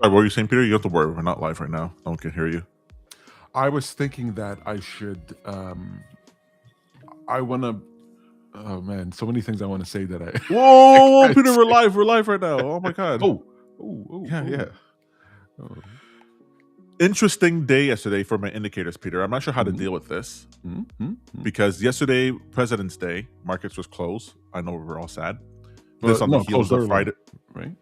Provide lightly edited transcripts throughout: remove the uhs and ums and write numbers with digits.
What were you saying, Peter? You don't have to worry. We're not live right now. No one can hear you. I was thinking that I should. I want to. Oh man, so many things I want to say that I. Whoa, I Peter, say. we're live. We're live right now. Oh my god. Oh. Yeah. Oh. Interesting day yesterday for my indicators, Peter. I'm not sure how to Mhm. deal with this Mhm. because yesterday, President's Day, markets was closed. I know we're all sad. Well, This on the no, heels closed of early, Friday. right?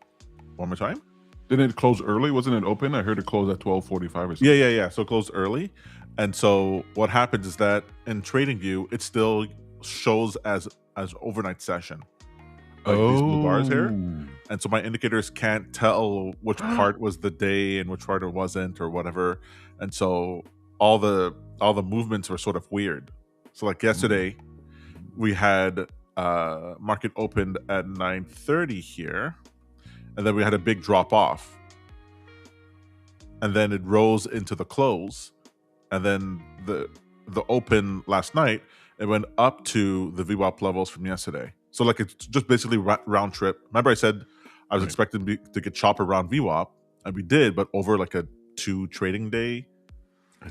One more time. Didn't it close early? Wasn't it open? I heard it closed at 12:45 or something. Yeah. So it closed early. And so what happens is that in TradingView, it still shows as overnight session. Like these blue bars here. And so my indicators can't tell which part was the day and which part it wasn't or whatever. And so all the movements were sort of weird. So like yesterday, we had market opened at 9:30 here, and then we had a big drop off. And then it rose into the close. And then the open last night, it went up to the VWAP levels from yesterday. So like it's just basically round trip. Remember I said I was expecting to get chopped around VWAP, and we did, but over like a 2 trading day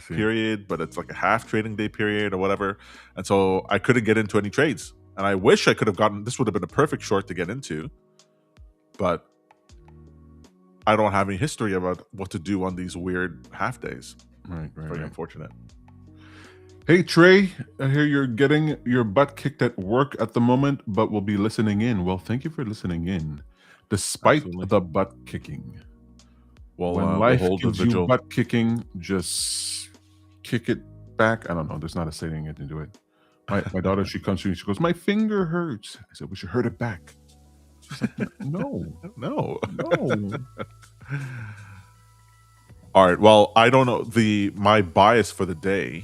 period, but it's like a half trading day period or whatever. And so I couldn't get into any trades. And I wish I could have gotten, this would have been a perfect short to get into, but I don't have any history about what to do on these weird half days. Right. Very unfortunate. Hey Trey, I hear you're getting your butt kicked at work at the moment, but we'll be listening in. Well, thank you for listening in, despite the butt kicking. Well, when life gives you butt kicking, just kick it back. I don't know. There's not a saying I can do it. My daughter, she comes to me, she goes, "My finger hurts." I said, "We should hurt it back." She's like, no. All right. Well, I don't know my bias for the day.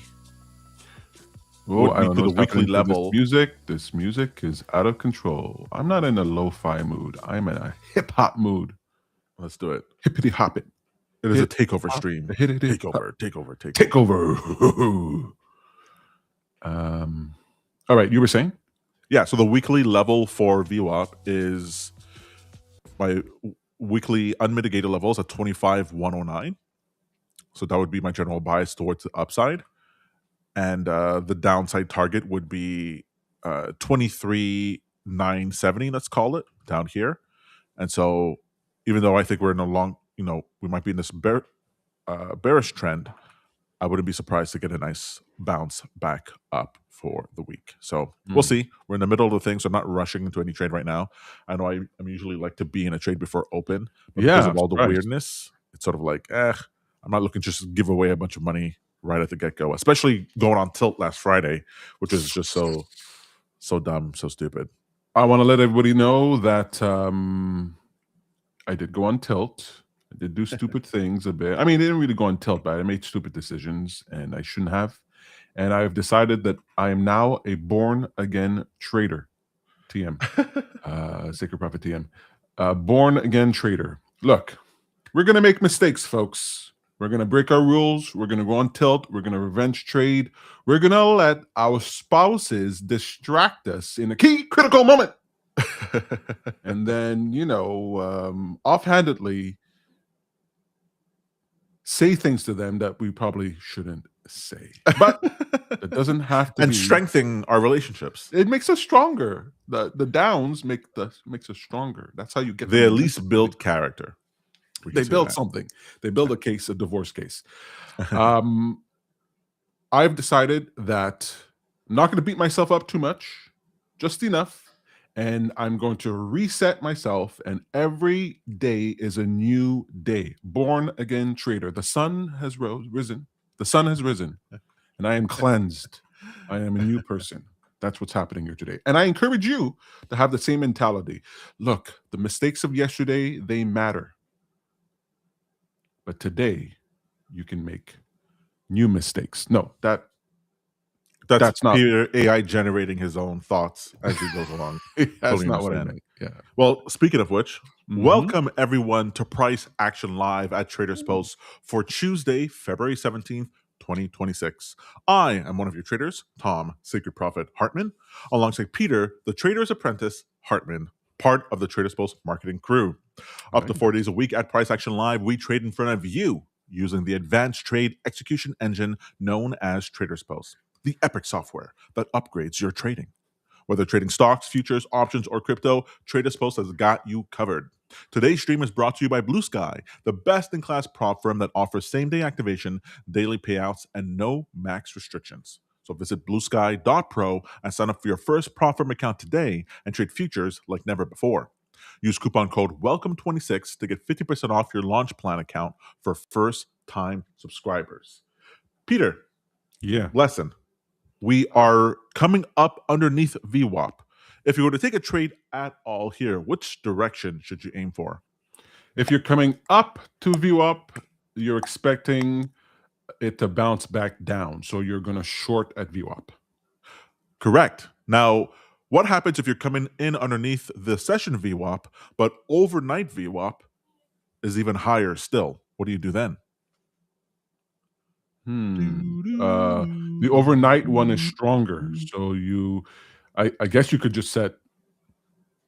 Oh, I don't know. The weekly level. This music is out of control. I'm not in a lo-fi mood. I'm in a hip hop mood. Let's do it. Hippity hop it. It is a takeover stream. Takeover. All right. You were saying? Yeah. So the weekly level for VWAP is my weekly unmitigated levels at 25,109. So that would be my general bias towards the upside. And the downside target would be 23,970, let's call it, down here. And so even though I think we're in a long, we might be in this bearish trend, I wouldn't be surprised to get a nice bounce back up for the week. So we'll see. We're in the middle of the thing, so I'm not rushing into any trade right now. I know I'm usually like to be in a trade before open, but because of all the weirdness, it's sort of like, I'm not looking to just give away a bunch of money right at the get-go, especially going on tilt last Friday, which is just so dumb, so stupid. I want to let everybody know that I did go on tilt. I did do stupid things a bit. I mean, I didn't really go on tilt, but I made stupid decisions, and I shouldn't have. And I've decided that I am now a born-again trader. TM. Sacred Prophet TM. Born-again trader. Look, we're going to make mistakes, folks. We're going to break our rules. We're going to go on tilt. We're going to revenge trade. We're going to let our spouses distract us in a key critical moment. And then, offhandedly say things to them that we probably shouldn't say. But it doesn't have to and be. Strengthening our relationships. It makes us stronger. The downs makes us stronger. That's how you get. They at least build character. They build something. They build a case, a divorce case. I've decided that I'm not going to beat myself up too much, just enough. And I'm going to reset myself. And every day is a new day. Born again trader. The sun has risen. The sun has risen. And I am cleansed. I am a new person. That's what's happening here today. And I encourage you to have the same mentality. Look, the mistakes of yesterday, they matter. But today, you can make new mistakes. No, that's not Peter AI generating his own thoughts as he goes along. That's not what I meant. Yeah. Well, speaking of which, welcome everyone to Price Action Live at TradersPost for Tuesday, February 17th, 2026. I am one of your traders, Tom, Sacred Prophet Hartman, alongside Peter, the Trader's Apprentice Hartman. part of the TradersPost marketing crew. Up to 4 days a week at Price Action Live, we trade in front of you using the advanced trade execution engine known as TradersPost, the epic software that upgrades your trading. Whether trading stocks, futures, options, or crypto, TradersPost has got you covered. Today's stream is brought to you by Blue Sky, the best-in-class prop firm that offers same-day activation, daily payouts, and no max restrictions. So visit bluesky.pro and sign up for your first prop firm account today and trade futures like never before. Use coupon code WELCOME26 to get 50% off your launch plan account for first-time subscribers. Peter, Yeah. lesson. We are coming up underneath VWAP. If you were to take a trade at all here, which direction should you aim for? If you're coming up to VWAP, you're expecting it to bounce back down. So you're going to short at VWAP. Correct. Now, what happens if you're coming in underneath the session VWAP, but overnight VWAP is even higher still? What do you do then? The overnight one is stronger. So I guess you could just set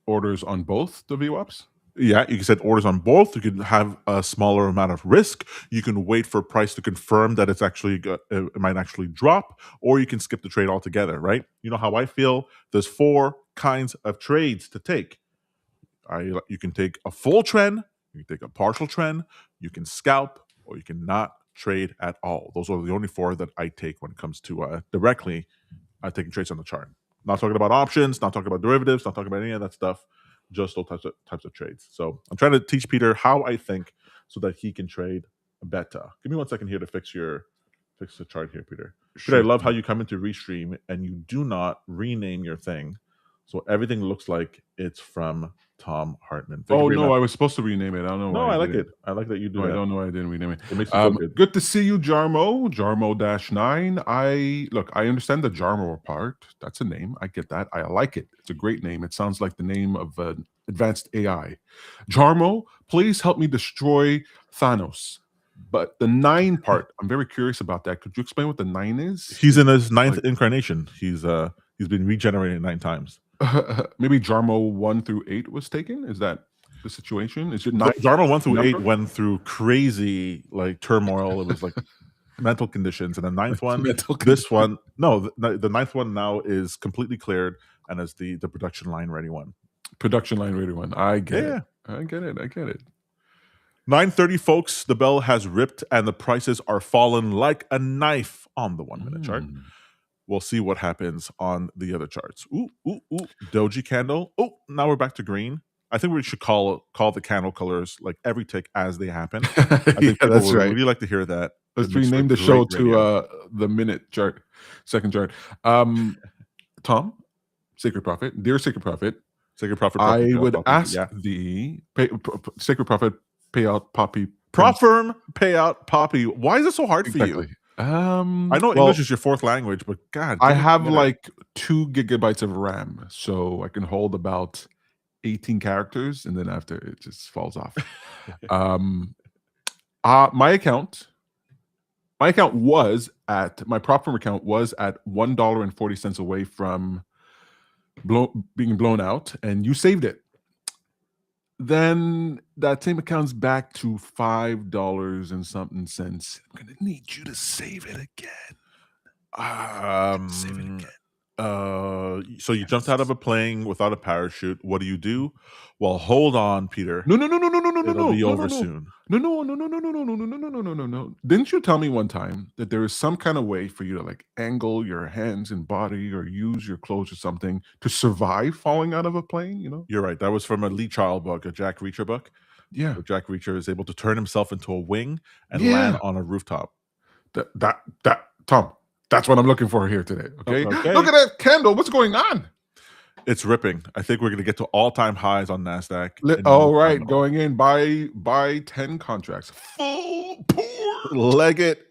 orders on both the VWAPs. Yeah, you can set orders on both. You can have a smaller amount of risk. You can wait for price to confirm that it might actually drop, or you can skip the trade altogether, right? You know how I feel? There's 4 kinds of trades to take. You can take a full trend, you can take a partial trend, you can scalp, or you can not trade at all. Those are the only 4 that I take when it comes to directly taking trades on the chart. Not talking about options, not talking about derivatives, not talking about any of that stuff. Just those types of trades. So I'm trying to teach Peter how I think so that he can trade better. Give me 1 second here to fix the chart here, Peter. Peter, I love how you come into Restream and you do not rename your thing, so everything looks like it's from Tom Hartman. Oh no, I was supposed to rename it. I don't know. No, why I like it. I like that you do that. I don't know why I didn't rename it. It makes you feel good. Good to see you, Jarmo. Jarmo-9. I understand the Jarmo part. That's a name. I get that. I like it. It's a great name. It sounds like the name of an advanced AI. Jarmo, please help me destroy Thanos. But the 9 part, I'm very curious about that. Could you explain what the 9 is? He's in his 9th incarnation. He's been regenerated 9 times. Maybe Jarmo 1 through 8 was taken. Is that the situation? Is it 9? Jarmo 1 through 8 went through crazy turmoil. It was like mental conditions, and the 9th one, this one, no, the 9th one now is completely cleared and is the production line ready one. Production line ready one. I get it. I get it. 9:30, folks. The bell has ripped and the prices are falling like a knife on the 1-minute chart. We'll see what happens on the other charts. Ooh. Doji candle. Oh, now we're back to green. I think we should call the candle colors like every tick as they happen. I think people would really like to hear that. Let's rename the show to the minute chart, second chart. Tom, Sacred Prophet, dear Sacred Prophet. I would ask the Sacred Prophet payout Poppy. Prop firm payout Poppy. Why is it so hard for you? I know English is your 4th language, but God, I have like 2 gigabytes of RAM, so I can hold about 18 characters, and then after it just falls off. My prop firm account was at $1.40 away from being blown out, and you saved it. Then that same account's back to $5 and something cents. I'm gonna need you to save it again. Save it again. So you jumped out of a plane without a parachute. What do? Well, hold on, Peter. No. It'll be over soon. No. Didn't you tell me one time that there is some kind of way for you to angle your hands and body or use your clothes or something to survive falling out of a plane? You're right. That was from a Lee Child book, a Jack Reacher book. Yeah. Where Jack Reacher is able to turn himself into a wing and land on a rooftop. That Tom. That's what I'm looking for here today. Okay. Look at that candle. What's going on? It's ripping. I think we're going to get to all-time highs on NASDAQ. All right. Going in. Buy 10 contracts. Full pour. Leg it.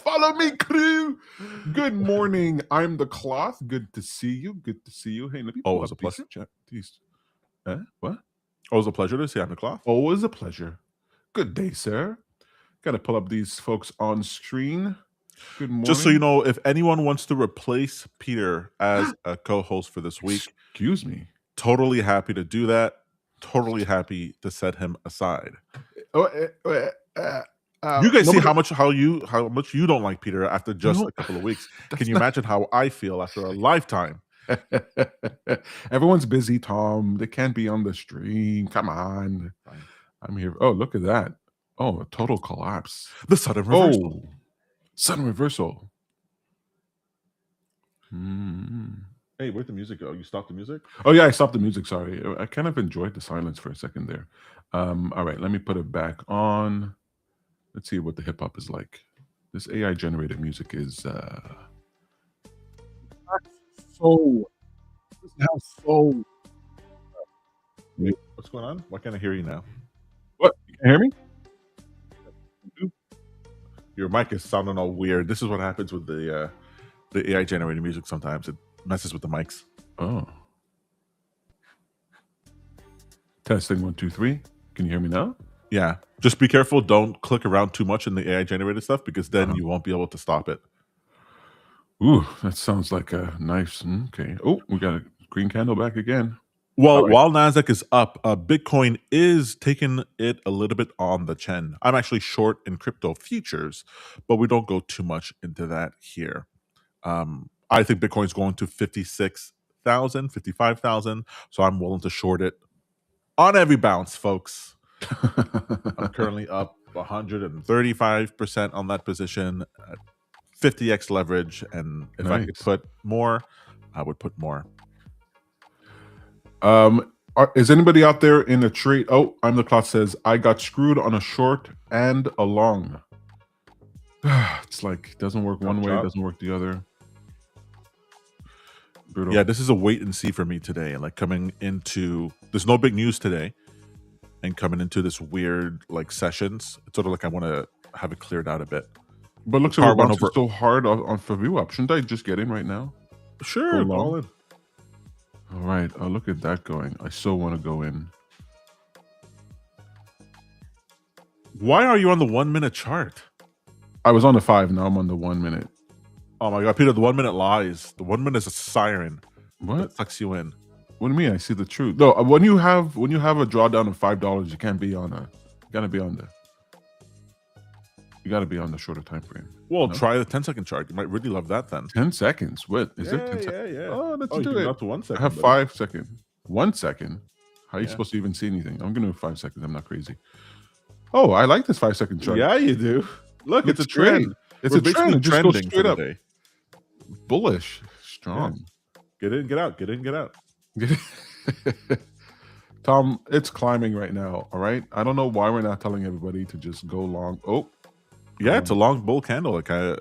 Follow me, crew. Good morning. I'm the Cloth. Good to see you. Hey, let me pull up a pleasure. What? Always a pleasure to see you. I'm the Cloth. Always a pleasure. Good day, sir. Got to pull up these folks on screen. Good morning. Just so you know, if anyone wants to replace Peter as a co-host for this week, excuse me, Totally happy to do that. Totally happy to set him aside. You guys see how much you don't like Peter after just a couple of weeks. Can you imagine how I feel after a lifetime? Everyone's busy, Tom. They can't be on the stream. Come on. Fine. I'm here. Oh, look at that. Oh, a total collapse. The sudden reversal. Oh, sudden reversal. Hey, where'd the music go? You stopped the music? Oh, yeah, I stopped the music. Sorry. I kind of enjoyed the silence for a second there. All right, let me put it back on. Let's see what the hip hop is like. This AI generated music is What's going on? Why can't I hear you now? What? You can hear me? Your mic is sounding all weird. This is what happens with the AI generated music. Sometimes it messes with the mics. Oh. Testing 1, 2, 3. Can you hear me now? Yeah. Just be careful. Don't click around too much in the AI generated stuff because then you won't be able to stop it. Ooh, that sounds like a nice. Okay. Oh, we got a green candle back again. Well, while Nasdaq is up, Bitcoin is taking it a little bit on the chin. I'm actually short in crypto futures, but we don't go too much into that here. I think Bitcoin's going to 56,000, 55,000, so I'm willing to short it on every bounce, folks. I'm currently up 135% on that position at 50x leverage, and if I could put more, I would put more. Is anybody out there in a trade? Oh, I'm the clock says I got screwed on a short and a long. It's like doesn't work one way, doesn't work the other. Brutal. Yeah, this is a wait and see for me today. Like coming into, there's no big news today, and coming into this weird like sessions, it's sort of like I want to have it cleared out a bit. But looks like we're bouncing so hard on for VWAP. Shouldn't I just get in right now? Sure, all in. All right. Oh, look at that going. I so want to go in. Why are you on the 1 minute chart? I was on the 5. Now I'm on the 1 minute. Oh my God, Peter, the 1 minute lies. The 1 minute is a siren. What? That sucks you in. What do you mean? I see the truth. No, when you have a drawdown of $5, you can't be on a. You gotta be on the. You gotta be on the shorter time frame. Well, try the 10-second chart. You might really love that then. 10 seconds. What is it? 10 seconds? Yeah. Oh, let's do it. Up to 1 second. I have 5 seconds. 1 second. How are you supposed to even see anything? I'm gonna do 5 seconds. I'm not crazy. Oh, I like this 5-second chart. Yeah, you do. Look, it's a trend. It's a trend. It just goes straight up. Bullish, strong. Yeah. Get in, get out. Get in, get out. Tom, it's climbing right now. All right. I don't know why we're not telling everybody to just go long. Oh, yeah, it's a long bull candle. Like I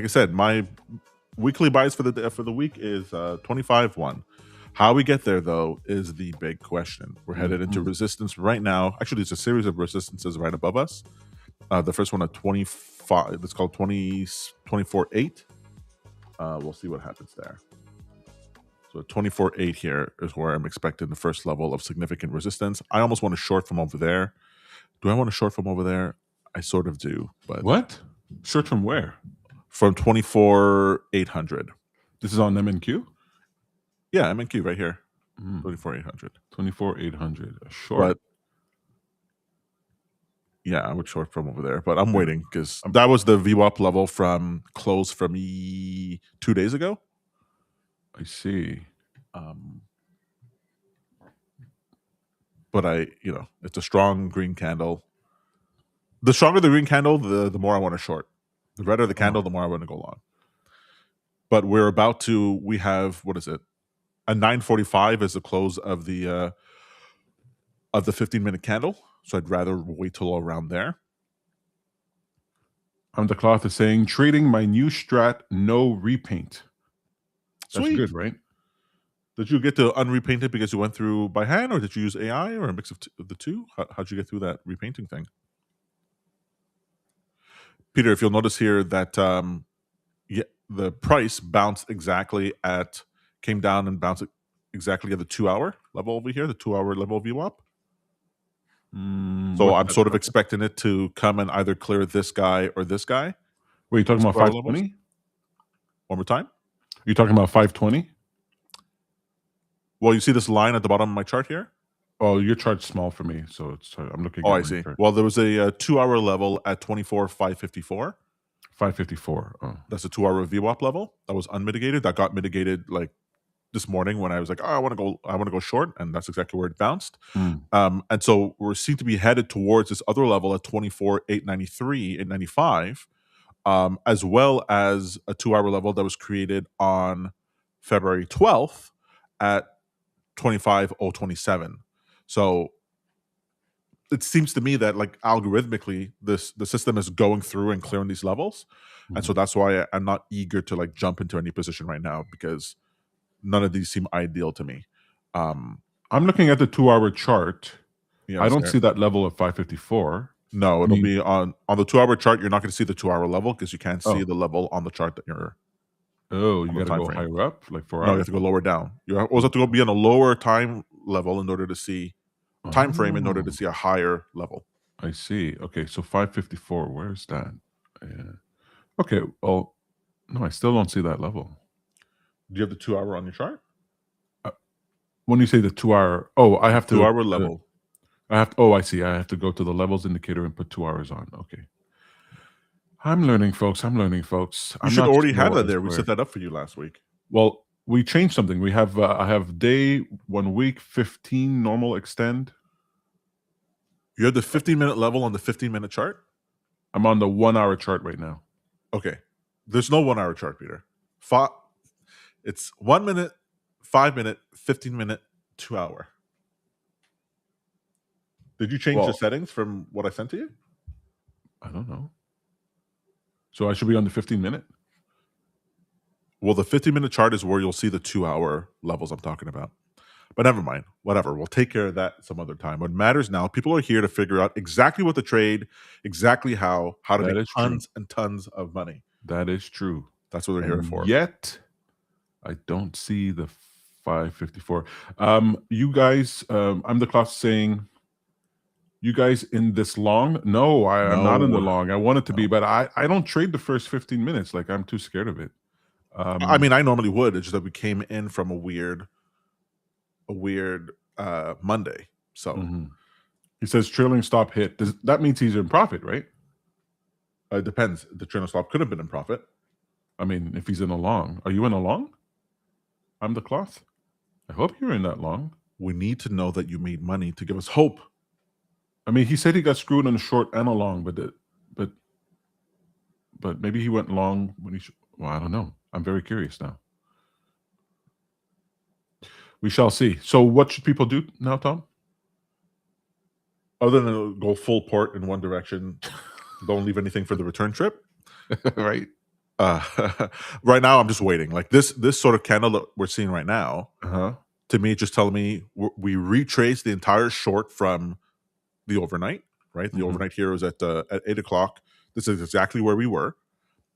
said, my weekly buys for the week is 25-1. How we get there though is the big question. We're headed into resistance right now. Actually, there's a series of resistances right above us. The first one at 25. It's called 24.8. We'll see what happens there. So 24.8 here is where I'm expecting the first level of significant resistance. I almost want to short from over there. Do I want to short from over there? I sort of do. But what? Short from where? From 24,800. This is on MNQ? Yeah, MNQ right here. 24,800. 24,800. A short. But yeah, I would short from over there. But I'm waiting because that was the VWAP level from close from 2 days ago. I see. But it's a strong green candle. The stronger the green candle, the more I want to short. The redder the candle, the more I want to go long. But we have, what is it? A 9:45 is the close of the 15-minute candle. So I'd rather wait till around there. I'm the cloth is saying, trading my new strat, no repaint. That's Sweet. Good, right? Did you get to unrepaint it because you went through by hand, or did you use AI, or a mix of the two? How'd you get through that repainting thing? Peter, if you'll notice here that the price bounced came down and bounced exactly at the 2-hour level over here, the 2-hour level of VWAP. So I'm sort of expecting it to come and either clear this guy or this guy. Were you talking about 520? One more time. You're talking about 520? Well, you see this line at the bottom of my chart here? Oh, your chart's small for me, so I'm looking Oh, at I my see. chart. Well, there was a 2-hour level at 24,554. 554. Oh. That's a 2-hour VWAP level that was unmitigated. That got mitigated like this morning when I was like, oh, I want to go short, and that's exactly where it bounced. Mm. And so we seem to be headed towards this other level at 24,893, 895, as well as a 2-hour level that was created on February 12th at 25,027. So it seems to me that like algorithmically the system is going through and clearing these levels, and so Mhm. that's why I'm not eager to like jump into any position right now, because none of these seem ideal to me. I'm looking at the 2-hour chart. Yeah, I let's don't say see that level of 554. no, I it'll mean, be on the 2-hour chart. You're not going to see the 2-hour level because you can't see oh, the level on the chart that you're you on the got to time go frame. higher up, like 4 No, you hours. have to go lower down. You also have to go be on a lower time level in order to see time frame in order to Oh, see a higher level. I see. Okay, so 554. Where's that? Yeah. Okay. Well, no, I still don't see that level. Do you have the 2-hour on your chart? When you say the 2-hour, oh, I The have to. 2-hour level. Oh, I see. I have to go to the levels indicator and put 2 hours on. Okay. I'm learning, folks. I'm learning, folks. You I'm should not already have slow, that I there. We set swear. that up for you last week. Well, we changed something. We have I have day 1 week 15 normal extend. You have the 15-minute level on the 15-minute chart? I'm on the 1 hour chart right now. Okay. There's no 1-hour chart, Peter. It's 1 minute, 5 minute, 15-minute, 2-hour. Did you change the Well, settings from what I sent to you? I don't know. So I should be on the 15-minute? Well, the 15-minute chart is where you'll see the 2-hour levels I'm talking about. But never mind. Whatever. We'll take care of that some other time. What matters now, people are here to figure out exactly what to trade, exactly how to That make is true. tons and tons of money. That is true. That's what they're here And for. yet, I don't see the 554. You guys, I'm the class saying, you guys in this long? No, I'm not in the No, long. I want it to be, no. but I don't trade the first 15 minutes. Like, I'm too scared of it. I mean, I normally would. It's just that we came in from a weird Monday. So He says trailing stop hit. That means he's in profit, right? it depends. The trend stop could have been in profit. I mean, if he's in a long. Are you in a long? I'm the cloth. I hope you're in that long. We need to know that you made money to give us hope. I mean, he said he got screwed on a short and a long, but maybe he went long when he. Well, I don't know. I'm very curious now. We shall see. So, what should people do now, Tom? Other than go full port in one direction, don't leave anything for the return trip. Right. Right now, I'm just waiting. Like this sort of candle that we're seeing right now, Uh-huh. to me, just telling me we retraced the entire short from the overnight. Right, the overnight here was at 8 o'clock. This is exactly where we were.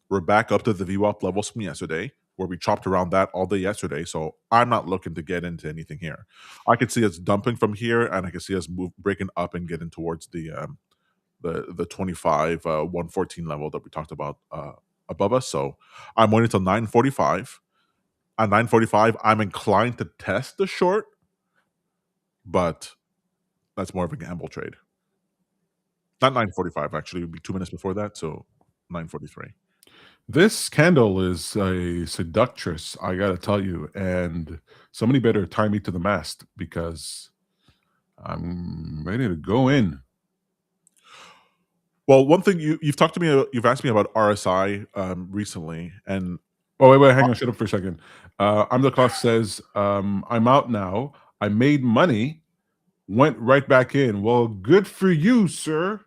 We're back up to the VWAP levels from yesterday, where we chopped around that all day yesterday. So I'm not looking to get into anything here. I could see us dumping from here, and I can see us breaking up and getting towards the 25 114 level that we talked about above us. So I'm waiting until 9:45. At 9:45, I'm inclined to test the short, but that's more of a gamble trade. Not 9:45, actually. It would be 2 minutes before that, so 9:43. This candle is a seductress, I gotta tell you, and somebody better tie me to the mast because I'm ready to go in. Well, one thing you've talked to me, you've asked me about RSI recently, and Oh, wait, hang on, shut up for a second. I'm the cloth says, I'm out now. I made money, went right back in. Well, good for you, sir.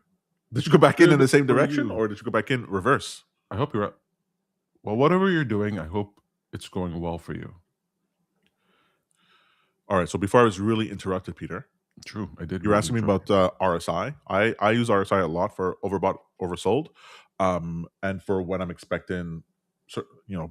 did you go back in Good the same for direction, you. or did you go back in reverse? I hope you're up. Well, whatever you're doing, I hope it's going well for you. All right. So before I was really interrupted, Peter, True, I did. you're Really asking me enjoy. about RSI. I use RSI a lot for overbought, oversold, and for when I'm expecting,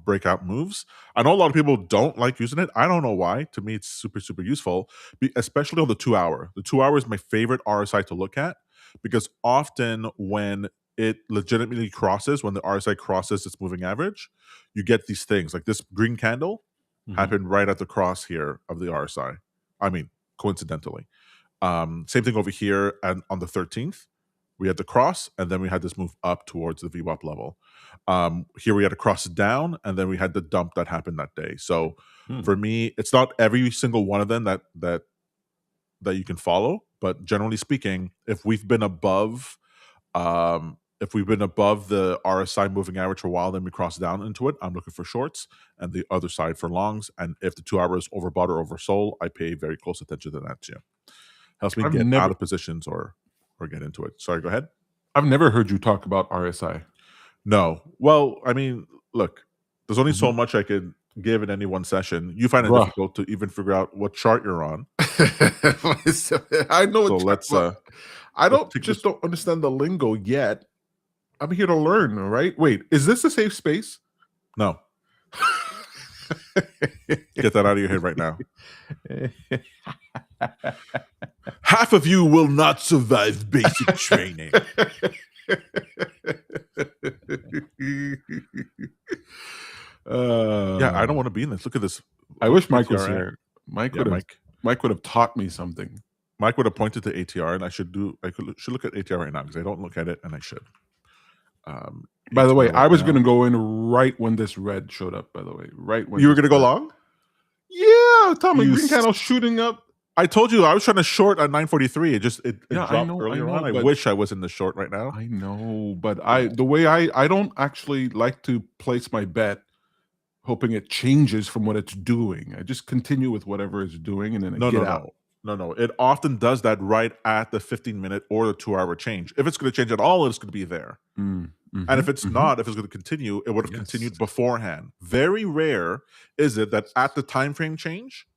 breakout moves. I know a lot of people don't like using it. I don't know why. To me, it's super super useful, especially on the 2-hour. The 2-hour is my favorite RSI to look at because often when it legitimately crosses, when the RSI crosses its moving average, you get these things like this green candle. happened right at the cross here of the RSI. I mean, coincidentally. Same thing over here, and on the 13th, we had the cross, and then we had this move up towards the VWAP level. Here we had a cross down, and then we had the dump that happened that day. So for me, it's not every single one of them that you can follow, but generally speaking, if we've been above the RSI moving average for a while, then we cross down into it, I'm looking for shorts, and the other side for longs. And if the 2 hours overbought or oversold, I pay very close attention to that too. Helps me get out of positions or get into it. Sorry, go ahead. I've never heard you talk about RSI. No. Well, I mean, look, there's only so much I could give in any one session. You find it difficult to even figure out what chart you're on. I know. So I don't understand the lingo yet. I'm here to learn, all right? Wait, is this a safe space? No. Get that out of your head right now. Half of you will not survive basic training. Yeah, I don't want to be in this. Look at this. I wish Mike was here. Mike would have taught me something. Mike would have pointed to ATR, and I should look at ATR right now because I don't look at it, and I should. By the way, I was going to go in right when this red showed up. By the way, right when you were going to go long. Yeah, Tommy, green candle shooting up. I told you I was trying to short at 943. It dropped earlier on. I wish I was in the short right now. I know, but the way I don't actually like to place my bet hoping it changes from what it's doing. I just continue with whatever it's doing, and then I get out. No. It often does that right at the 15-minute or the 2-hour change. If it's going to change at all, it's going to be there. And if it's not, if it's going to continue, it would have continued beforehand. Very rare is it that at the time frame change,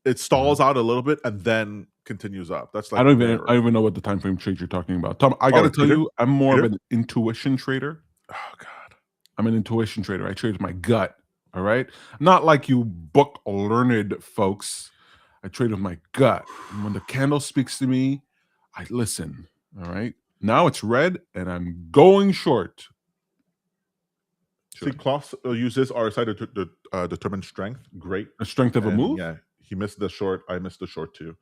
it stalls out a little bit and then continues up. That's like I don't even know what the time frame trade you're talking about. Tom, I got to tell you, I'm more of an intuition trader. Oh God, I'm an intuition trader. I trade with my gut. All right, not like you book learned folks. I trade with my gut. And when the candle speaks to me, I listen. All right. Now it's red, and I'm going short. See, Klaus uses RSI to determine strength. Great. The strength of a move? Yeah. He missed the short. I missed the short too.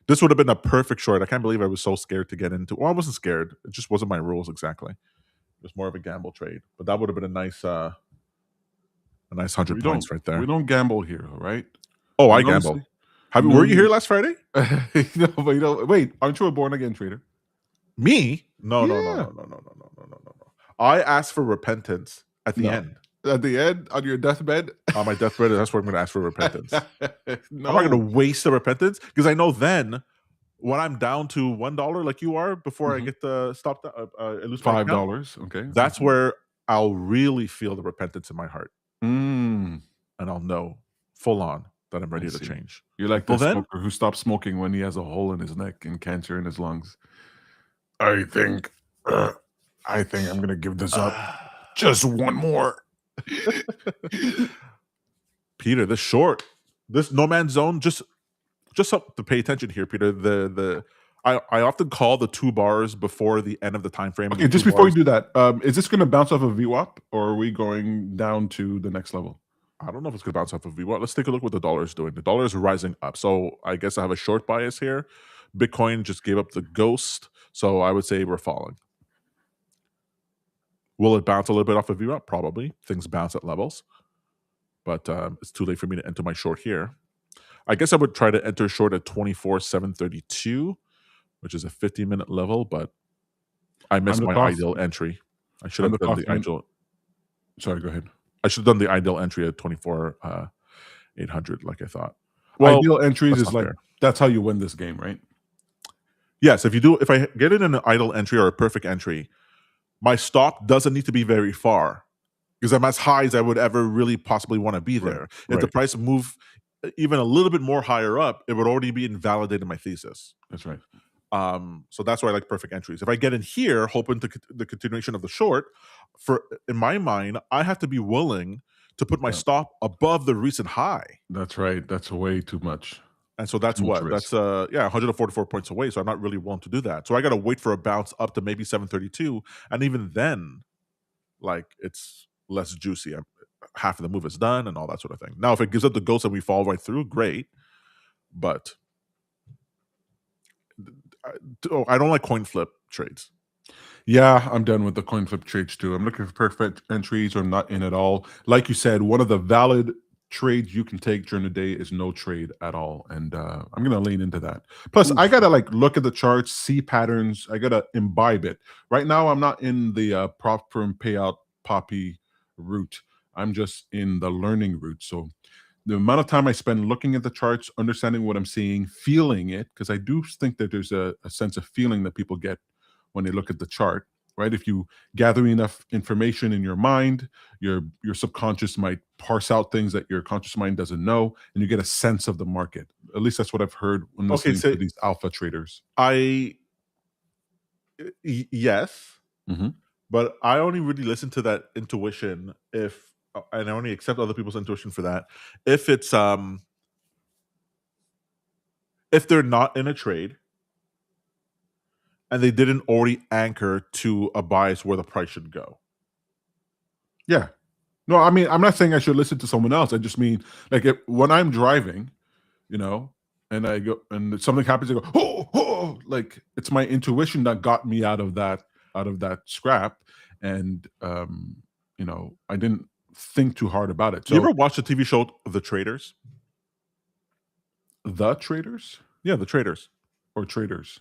This would have been a perfect short. I can't believe I was so scared to get into. Well, I wasn't scared. It just wasn't my rules exactly. It was more of a gamble trade. But that would have been a nice 100 points right there. We don't gamble here, all right? Oh, I gamble. Were you here last Friday? No, but wait, aren't you a born again trader? Me? No. I asked for repentance at the end. At the end, on your deathbed? On my deathbed, that's where I'm going to ask for repentance. I'm not going to waste the repentance because I know then when I'm down to $1 like you are before I get the stop, I lose $5. Okay, that's where I'll really feel the repentance in my heart, and I'll know full on that I'm ready to change. You're like the smoker who stops smoking when he has a hole in his neck and cancer in his lungs. I think I'm going to give this up. Just one more. Peter, this short, this no man's zone, just up to pay attention here, Peter. I often call the 2 bars before the end of the time frame. Okay, just before you do that, is this going to bounce off of VWAP, or are we going down to the next level? I don't know if it's going to bounce off of VWAP. Let's take a look what the dollar is doing. The dollar is rising up, so I guess I have a short bias here. Bitcoin just gave up the ghost, so I would say we're falling. Will it bounce a little bit off of VWAP? Probably. Things bounce at levels. But it's too late for me to enter my short here. I guess I would try to enter short at 24,732, which is a 50-minute level, but I missed my ideal entry. I should have done the ideal. Sorry, go ahead. I should have done the ideal entry at 24,800 like I thought. Well, ideal entries is like, that's how you win this game, right? Yes. If I get in an idle entry or a perfect entry, my stop doesn't need to be very far because I'm as high as I would ever really possibly want to be there. If the price move even a little bit more higher up, it would already be invalidated my thesis. That's right. So that's why I like perfect entries. If I get in here, hoping to the continuation of the short, in my mind, I have to be willing to put my stop above the recent high. That's right. That's way too much. And so that's what risk. That's 144 points away. So I'm not really willing to do that. So I got to wait for a bounce up to maybe 732, and even then, like it's less juicy. half of the move is done and all that sort of thing. Now, if it gives up the ghost and we fall right through, great. But I don't like coin flip trades. Yeah, I'm done with the coin flip trades too. I'm looking for perfect entries, or I'm not in at all. Like you said, one of the valid trades you can take during the day is no trade at all, and I'm gonna lean into that. Plus, I gotta like look at the charts, see patterns. I gotta imbibe it. Right now, I'm not in the prop firm payout poppy route. I'm just in the learning route. So the amount of time I spend looking at the charts, understanding what I'm seeing, feeling it, because I do think that there's a sense of feeling that people get when they look at the chart, right? If you gather enough information in your mind, your subconscious might parse out things that your conscious mind doesn't know, and you get a sense of the market. At least that's what I've heard when listening to these alpha traders. Yes, Mm-hmm. but I only really listen to that intuition and I only accept other people's intuition for that if it's if they're not in a trade and they didn't already anchor to a bias where the price should go. Yeah. No, I mean, I'm not saying I should listen to someone else. I just mean, like, when I'm driving, and I go and something happens, I go, oh, like it's my intuition that got me out of that scrap, and I didn't think too hard about it. So, you ever watch the TV show The Traders? The Traders? Yeah, The Traders. Or Traders?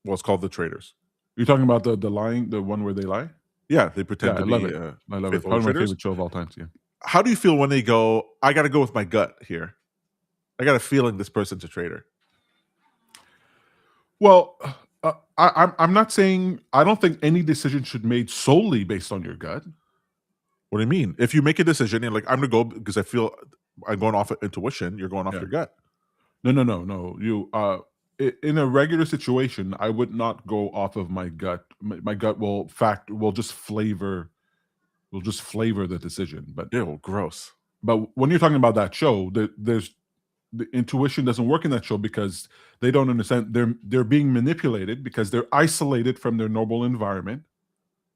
Well, it's called The Traders. You're talking about the lying, the one where they lie? Yeah, they pretend to be. I love it. I love it. Probably my favorite show of all time. Yeah. How do you feel when they go, I got to go with my gut here? I got a feeling this person's a trader. Well, I'm not saying, I don't think any decision should be made solely based on your gut. What do you mean? If you make a decision, you're like, I'm going to go because I feel I'm going off of intuition, you're going off your gut. No. You in a regular situation, I would not go off of my gut. My gut will just flavor the decision. But ew, gross. But when you're talking about that show, the intuition doesn't work in that show because they don't understand. They're being manipulated because they're isolated from their normal environment.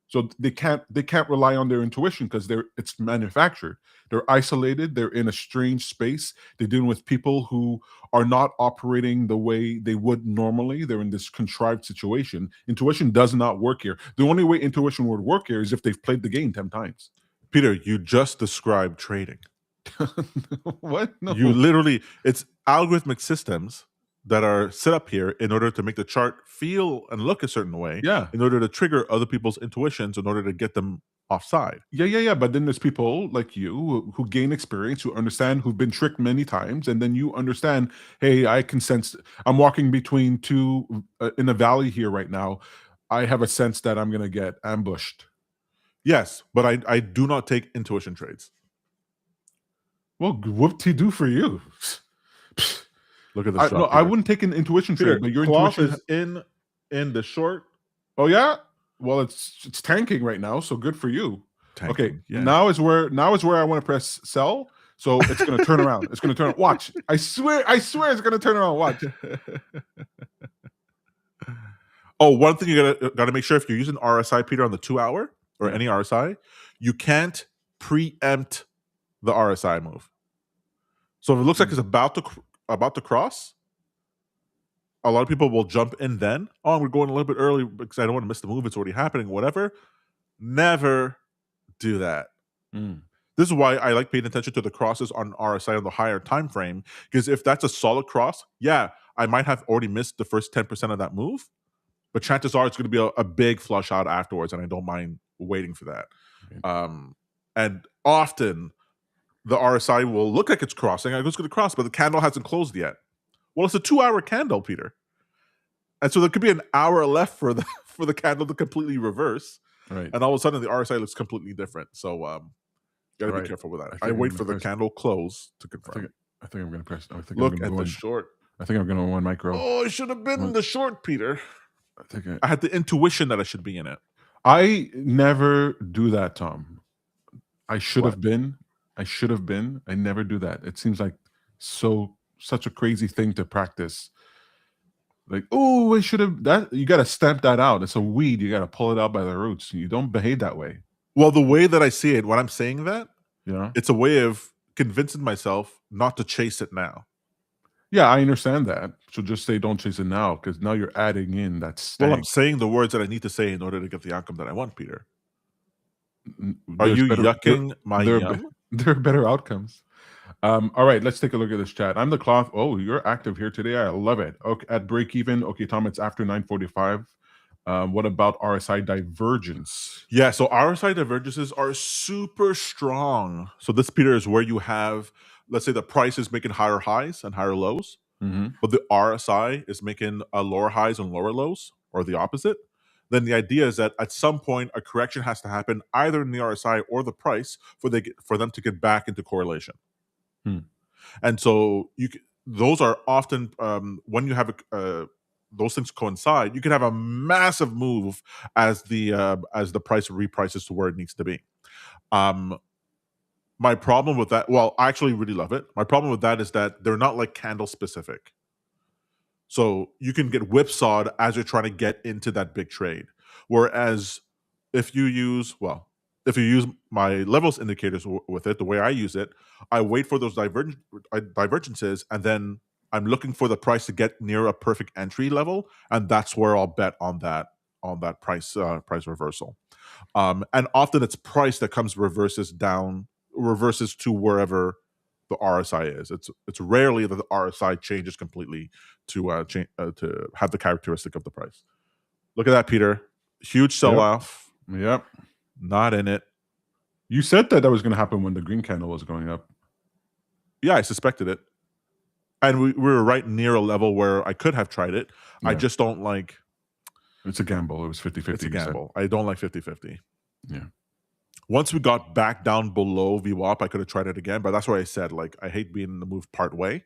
So they can't rely on their intuition because it's manufactured. They're isolated. They're in a strange space. They're dealing with people who are not operating the way they would normally. They're in this contrived situation. Intuition does not work here. The only way intuition would work here is if they've played the game 10 times. Peter, you just described trading. What? No. You literally, it's algorithmic systems that are set up here in order to make the chart feel and look a certain way. Yeah. In order to trigger other people's intuitions in order to get them offside. Yeah. But then there's people like you who gain experience, who understand, who've been tricked many times, and then you understand, hey, I can sense, I'm walking between two in a valley here right now. I have a sense that I'm going to get ambushed. Yes, but I do not take intuition trades. Well, whoop-de-doo for you. Look at this. I wouldn't take an intuition trade, but your intuition is in the short. Oh yeah. Well, it's tanking right now, so good for you. Tanking, okay, yeah. now is where I want to press sell. So it's going to turn around. It's going to turn. Watch. I swear, it's going to turn around. Watch. Oh, one thing you gotta make sure, if you're using RSI, Peter, on the 2-hour or any RSI, you can't preempt the RSI move. So if it looks like it's about to cross, a lot of people will jump in then. Oh, we're going a little bit early because I don't want to miss the move. It's already happening, whatever. Never do that. This is why I like paying attention to the crosses on RSI on the higher time frame, because if that's a solid cross, yeah, I might have already missed the first 10% of that move, but chances are it's going to be a big flush out afterwards, and I don't mind waiting for that. And often the RSI will look like it's crossing. It's going to cross, but the candle hasn't closed yet. Well, it's a 2-hour candle, Peter, and so there could be an hour left for the candle to completely reverse, right? And all of a sudden the RSI looks completely different. So gotta be careful with that. I wait for the candle close to confirm. I think I'm going to press. Look at the short. I think I'm going to 1 micro. Oh, it should have been the short, Peter. I had the intuition that I should be in it. I never do that, Tom. I should have been. I never do that. It seems like such a crazy thing to practice. Like, oh, I should have that. You got to stamp that out. It's a weed. You got to pull it out by the roots. You don't behave that way. Well, the way that I see it, when I'm saying that, Yeah. It's a way of convincing myself not to chase it now. Yeah, I understand that. So just say don't chase it now, because now you're adding in that Well, I'm stank. saying the words that I need to say in order to get the outcome that I want, Peter. Are There's you better yucking my there yum? there are better outcomes. All right, let's take a look at this chat. I'm the cloth. Oh, you're active here today. I love it. Okay, at break even. Okay, Tom, it's after 9:45. What about RSI divergence? Yeah, so RSI divergences are super strong. So this, Peter, is where you have, let's say the price is making higher highs and higher lows, but the RSI is making lower highs and lower lows, or the opposite. Then the idea is that at some point a correction has to happen either in the RSI or the price for them to get back into correlation. And so those are often when you have those things coincide, you can have a massive move as the price reprices to where it needs to be. My problem with that, well, I actually really love it. My problem with that is that they're not like candle specific. So you can get whipsawed as you're trying to get into that big trade. Whereas if you use, my levels indicators with it, the way I use it, I wait for those divergences, and then I'm looking for the price to get near a perfect entry level, and that's where I'll bet on that price reversal. And often it's price that reverses to wherever the RSI is. It's rarely that the RSI changes completely to have the characteristic of the price. Look at that, Peter. Huge sell off. Yep. Not in it. You said that was going to happen when the green candle was going up. Yeah, I suspected it. And we were right near a level where I could have tried it. Yeah. I just don't like. It's a gamble. It was 50-50. It's a gamble. I don't like 50-50. Yeah. Once we got back down below VWAP, I could have tried it again. But that's why I said, like, I hate being in the move part way.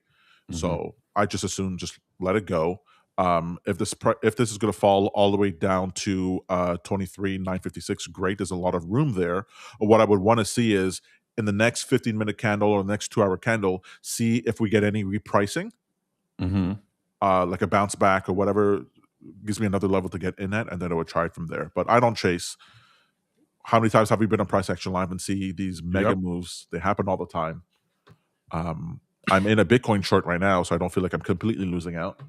So I just assume just let it go. If this is going to fall all the way down to 23,956, great. There's a lot of room there. What I would want to see is in the next 15-minute candle or the next 2-hour candle, see if we get any repricing, like a bounce back or whatever gives me another level to get in at, and then I would try it from there. But I don't chase. How many times have we been on Price Action Live and see these mega moves? They happen all the time. I'm in a Bitcoin short right now, so I don't feel like I'm completely losing out.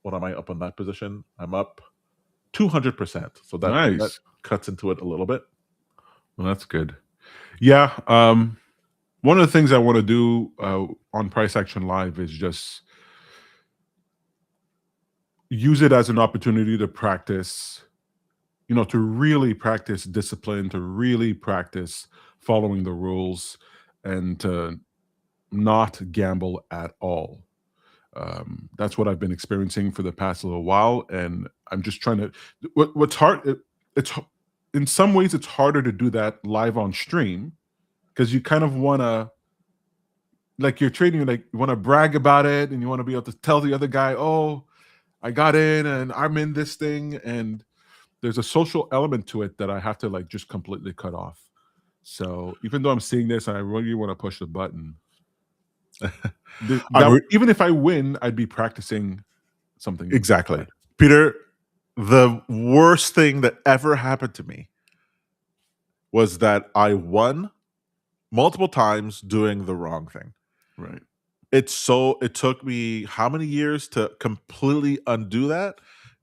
What am I up on that position? I'm up 200%. So that cuts into it a little bit. Well, that's good. Yeah. One of the things I want to do on Price Action Live is just use it as an opportunity to practice, to really practice discipline, to really practice following the rules, and to not gamble at all. That's what I've been experiencing for the past little while, and I'm just trying to. What's hard? It's in some ways it's harder to do that live on stream because you kind of want to, like you're trading, like you want to brag about it, and you want to be able to tell the other guy, "Oh, I got in, and I'm in this thing," and there's a social element to it that I have to like just completely cut off. So even though I'm seeing this and I really want to push the button, even if I win, I'd be practicing something. Exactly. Peter, the worst thing that ever happened to me was that I won multiple times doing the wrong thing. Right. It took me how many years to completely undo that?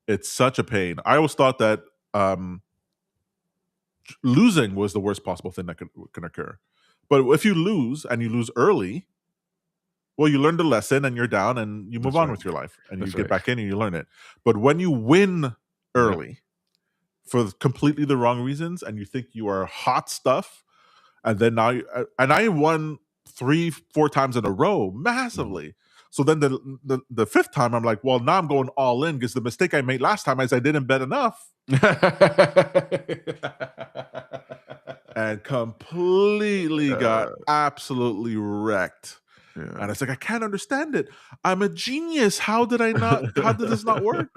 It's such a pain. I always thought that losing was the worst possible thing that can occur. But if you lose and you lose early, well, you learn the lesson and you're down and you move on with your life and you get back in and you learn it. But when you win early for completely the wrong reasons and you think you are hot stuff, and then now and I won 3-4 times in a row massively. So then the fifth time I'm like, well, now I'm going all in because the mistake I made last time is I didn't bet enough. And completely got absolutely wrecked. Yeah. And it's like, I can't understand it. I'm a genius. How did this not work?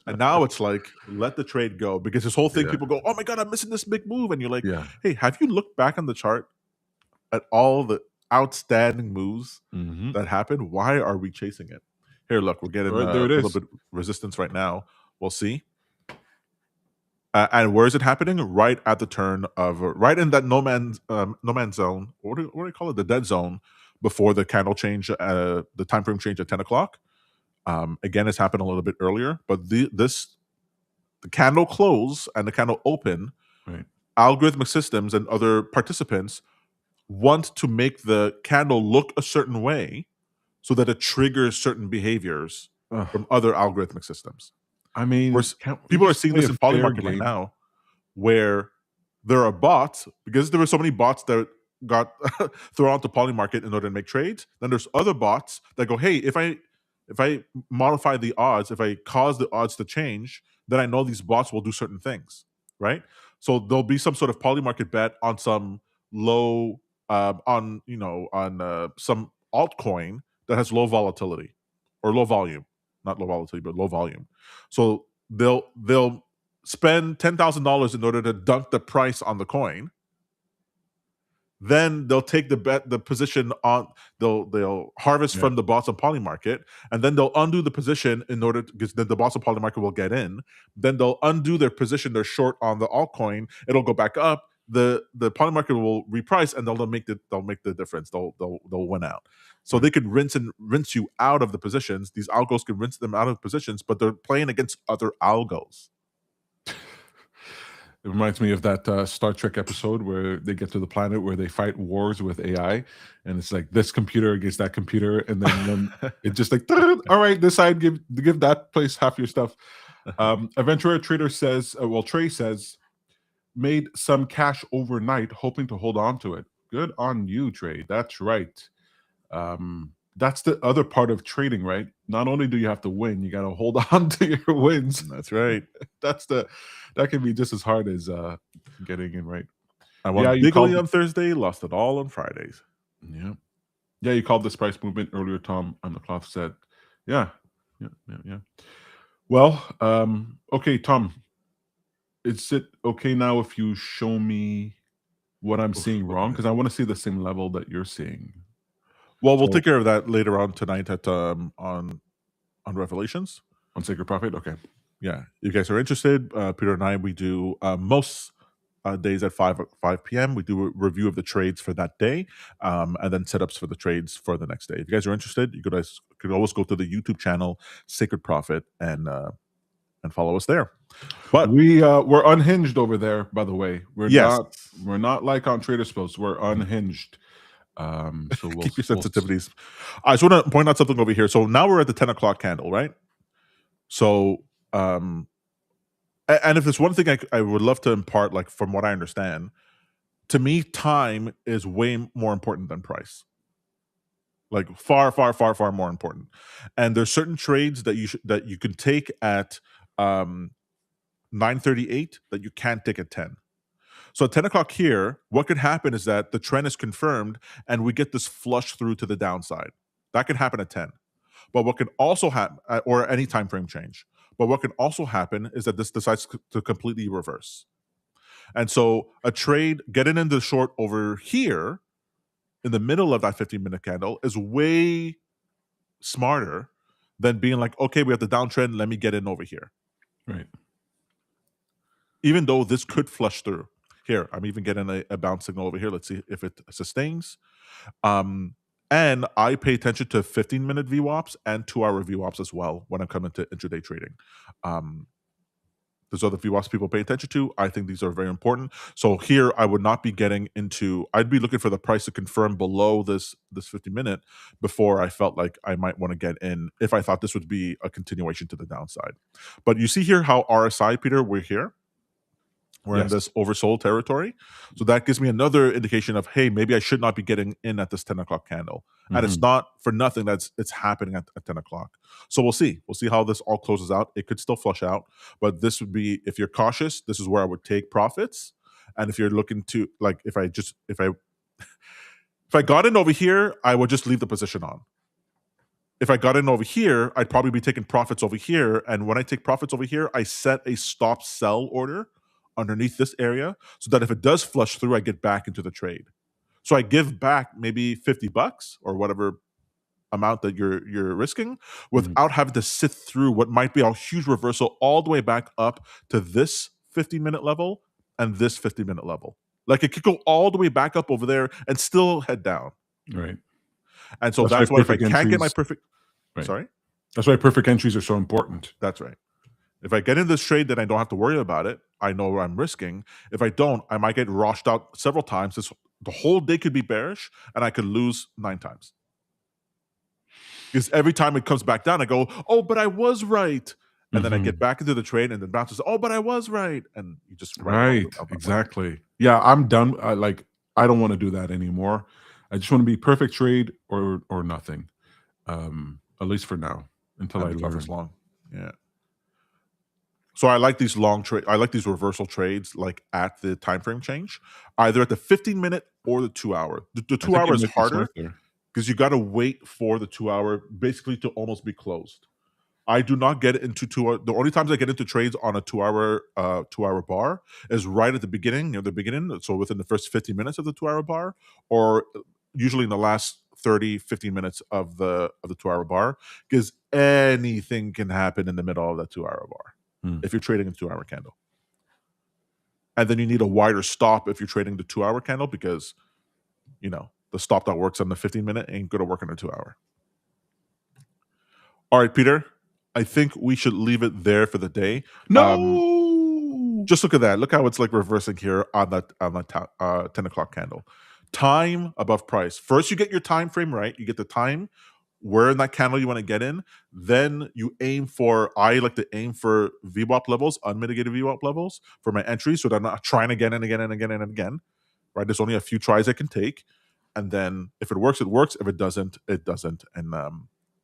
And now it's like, let the trade go. Because this whole thing, people go, oh my God, I'm missing this big move. And you're like, hey, have you looked back on the chart at all the outstanding moves that happened? Why are we chasing it? Here, look, we're getting a little bit resistance right now. We'll see. And where is it happening? Right at the turn of, right in that no man's zone. What do you call it? The dead zone before the candle change, the time frame change at 10 o'clock. Again, it's happened a little bit earlier, but the candle close and the candle open. Right. Algorithmic systems and other participants want to make the candle look a certain way so that it triggers certain behaviors Ugh. from other algorithmic systems. I mean, can't we People are just seeing play this a in fair Polymarket right game? now, where there are bots, because there were so many bots that got thrown onto Polymarket in order to make trades. Then there's other bots that go, hey, if I modify the odds, if I cause the odds to change, then I know these bots will do certain things, right? So there'll be some sort of Polymarket bet on some low, on some altcoin that has low volatility or low volume, not low volatility, but low volume. So they'll spend $10,000 in order to dunk the price on the coin. Then they'll take the position on, they'll harvest from the bots on Polymarket, and then they'll undo the position in order to, because then the bots on Polymarket will get in. Then they'll undo their position, they're short on the altcoin. It'll go back up. The Polymarket will reprice, and they'll make the difference. They'll win out. So they can rinse you out of the positions. These algos can rinse them out of positions, but they're playing against other algos. It reminds me of that Star Trek episode where they get to the planet where they fight wars with AI, and it's like this computer against that computer, and then when it just like, all right, this side give that place half your stuff. Aventura Trader says, Trey says, made some cash overnight, hoping to hold on to it. Good on you, Trey. That's right. That's the other part of trading, right? Not only do you have to win, you got to hold on to your wins. That's right. That can be just as hard as getting in, right? I won bigly on Thursday, lost it all on Fridays. Yeah, you called this price movement earlier, Tom, on the cloth said. Yeah. Well, okay, Tom. Is it okay now if you show me what I'm seeing wrong? Because I want to see the same level that you're seeing. Well, we'll take care of that later on tonight at on Revelations. On Sacred Profit? Okay. Yeah. If you guys are interested, Peter and I, we do most days at 5 p.m. We do a review of the trades for that day, and then setups for the trades for the next day. If you guys are interested, you could always go to the YouTube channel Sacred Profit and follow us there. But we're unhinged over there, by the way. We're not like on TradersPost. We're unhinged. So we'll keep your sensitivities. I just want to point out something over here. So now we're at the 10 o'clock candle, right? So and if there's one thing I would love to impart, like from what I understand, to me, time is way more important than price. Like far more important. And there's certain trades that you can take at 9:38 that you can't take at 10. So at 10 o'clock here, what could happen is that the trend is confirmed and we get this flush through to the downside. That could happen at 10. But what can also happen, or any time frame change. But what can also happen is that this decides to completely reverse. And so a trade getting into short over here in the middle of that 15-minute candle is way smarter than being like, okay, we have the downtrend, let me get in over here. Right. Even though this could flush through. Here, I'm even getting a bounce signal over here. Let's see if it sustains. And I pay attention to 15-minute VWAPs and 2-hour VWAPs as well when I'm coming to intraday trading. There's other VWAPs people pay attention to. I think these are very important. So here, I would not be getting into. I'd be looking for the price to confirm below this 50-minute before I felt like I might want to get in if I thought this would be a continuation to the downside. But you see here how RSI, Peter, we're here. We're in this oversold territory. So that gives me another indication of, hey, maybe I should not be getting in at this 10 o'clock candle. And it's not for nothing it's happening at 10 o'clock. So we'll see. We'll see how this all closes out. It could still flush out. But this would be, if you're cautious, this is where I would take profits. And if you're looking to, like, if I got in over here, I would just leave the position on. If I got in over here, I'd probably be taking profits over here. And when I take profits over here, I set a stop sell order underneath this area so that if it does flush through, I get back into the trade. So I give back maybe $50 or whatever amount that you're risking without having to sit through what might be a huge reversal all the way back up to this 15-minute level and this 15-minute level. Like it could go all the way back up over there and still head down. Right. And so that's why if I can't get my perfect, right. sorry, that's why perfect entries are so important. That's right. If I get in this trade, then I don't have to worry about it. I know what I'm risking. If I don't, I might get washed out several times. The whole day could be bearish, and I could lose 9 times. Because every time it comes back down, I go, oh, but I was right. And then I get back into the trade, and then bounces, oh, but I was right. And you just right. Exactly. Yeah, I'm done. I don't want to do that anymore. I just want to be perfect trade or nothing. At least for now, until I learn. Long. Yeah. So I like these long trade. I like these reversal trades, like at the time frame change, either at the 15-minute or the 2-hour. The 2-hour is harder because you got to wait for the 2-hour basically to almost be closed. I do not get into 2-hour. The only times I get into trades on a 2-hour bar is right at the beginning, near the beginning. So within the first 50 minutes of the 2-hour bar, or usually in the last 30, 15 minutes of the 2-hour bar, because anything can happen in the middle of that 2-hour bar. If you're trading a 2-hour candle. And then you need a wider stop if you're trading the 2-hour candle because, the stop that works on the 15-minute ain't going to work on the 2-hour. All right, Peter, I think we should leave it there for the day. No! Just look at that. Look how it's like reversing here on that 10 o'clock candle. Time above price. First, you get your time frame right. You get the time where in that candle you want to get in, then you aim for, I like to aim for VWAP levels, unmitigated VWAP levels for my entries so that I'm not trying again and again and again and again, right? There's only a few tries I can take. And then if it works, it works. If it doesn't, it doesn't. And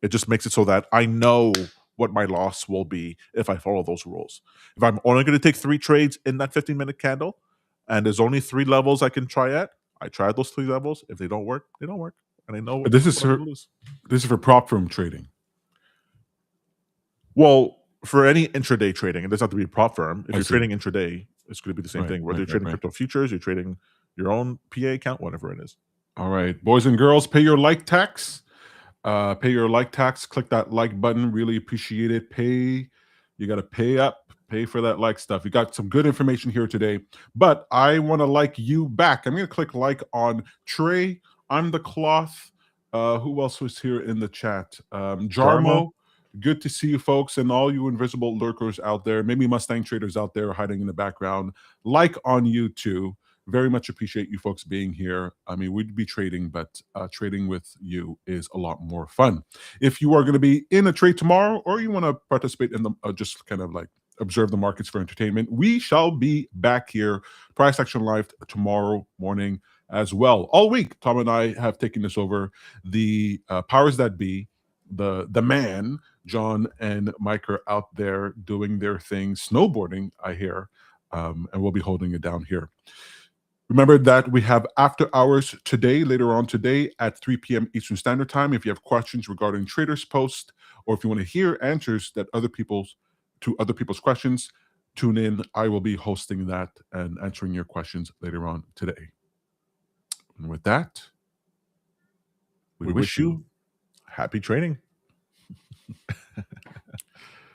it just makes it so that I know what my loss will be if I follow those rules. If I'm only going to take 3 trades in that 15-minute candle and there's only 3 levels I can try at, I try those 3 levels. If they don't work, they don't work. And I know this is for prop firm trading. Well, for any intraday trading, it doesn't have to be a prop firm. If you're trading intraday, it's going to be the same thing. Whether you're trading crypto futures, you're trading your own PA account, whatever it is. All right, boys and girls, pay your like tax. Pay your like tax. Click that like button. Really appreciate it. You got to pay up. Pay for that like stuff. You got some good information here today, but I want to like you back. I'm going to click like on Trey. I'm the cloth. Who else was here in the chat? Jarmo. Good to see you folks and all you invisible lurkers out there, maybe Mustang traders out there hiding in the background. Like on YouTube. Very much appreciate you folks being here. I mean, we'd be trading, but trading with you is a lot more fun. If you are going to be in a trade tomorrow or you want to participate in the just kind of like observe the markets for entertainment, we shall be back here, Price Action Live, tomorrow morning as well. All week, Tom and I have taken this over. The powers that be, the man, John and Mike are out there doing their thing, snowboarding, I hear, and we'll be holding it down here. Remember that we have after hours today, later on today at 3 p.m. Eastern Standard Time. If you have questions regarding TradersPost, or if you want to hear answers to other people's questions, tune in. I will be hosting that and answering your questions later on today. And with that, we wish you happy trading.